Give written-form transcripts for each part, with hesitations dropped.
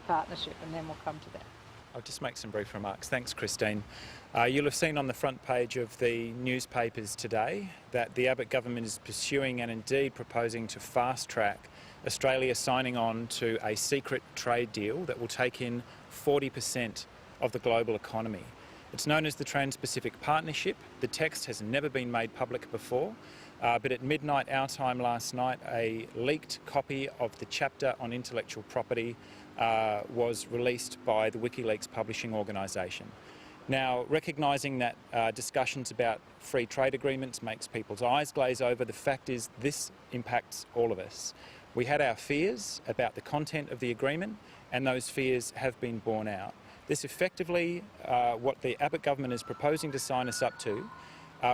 partnership, and then we'll come to that. I'll just make some brief remarks. Thanks, Christine. You'll have seen on the front page of the newspapers today that the Abbott government is pursuing and indeed proposing to fast-track Australia signing on to a secret trade deal that will take in 40% of the global economy. It's known as the Trans-Pacific Partnership. The text has never been made public before, but at midnight our time last night, a leaked copy of the chapter on intellectual property was released by the WikiLeaks publishing organisation. Now, recognising that discussions about free trade agreements makes people's eyes glaze over, the fact is this impacts all of us. We had our fears about the content of the agreement, and those fears have been borne out. This effectively, what the Abbott government is proposing to sign us up to,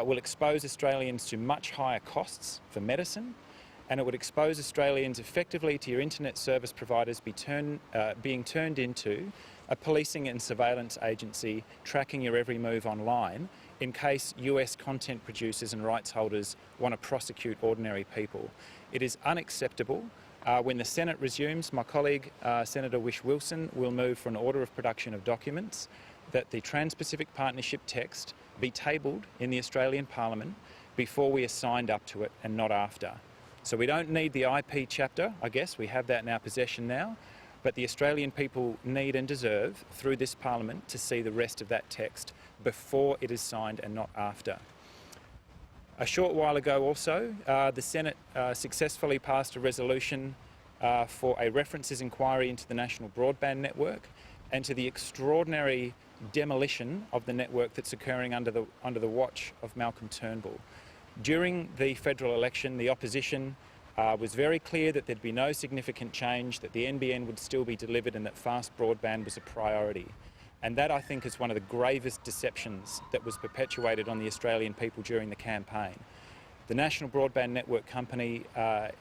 will expose Australians to much higher costs for medicine, and it would expose Australians effectively to your internet service providers being turned into a policing and surveillance agency tracking your every move online in case US content producers and rights holders want to prosecute ordinary people. It is unacceptable. When the Senate resumes, my colleague Senator Whish-Wilson will move for an order of production of documents that the Trans-Pacific Partnership text be tabled in the Australian Parliament before we are signed up to it and not after. So we don't need the IP chapter, I guess, we have that in our possession now, but the Australian people need and deserve, through this Parliament, to see the rest of that text before it is signed and not after. A short while ago also, the Senate successfully passed a resolution for a references inquiry into the National Broadband Network and to the extraordinary demolition of the network that's occurring under the watch of Malcolm Turnbull. During the federal election, the opposition was very clear that there'd be no significant change, that the NBN would still be delivered and that fast broadband was a priority. And that, I think, is one of the gravest deceptions that was perpetuated on the Australian people during the campaign. The National Broadband Network company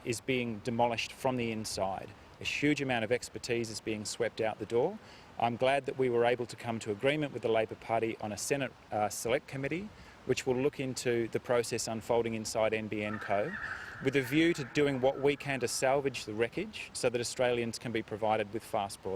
is being demolished from the inside. A huge amount of expertise is being swept out the door. I'm glad that we were able to come to agreement with the Labor Party on a Senate Select Committee, which will look into the process unfolding inside NBN Co, with a view to doing what we can to salvage the wreckage so that Australians can be provided with fast broadband.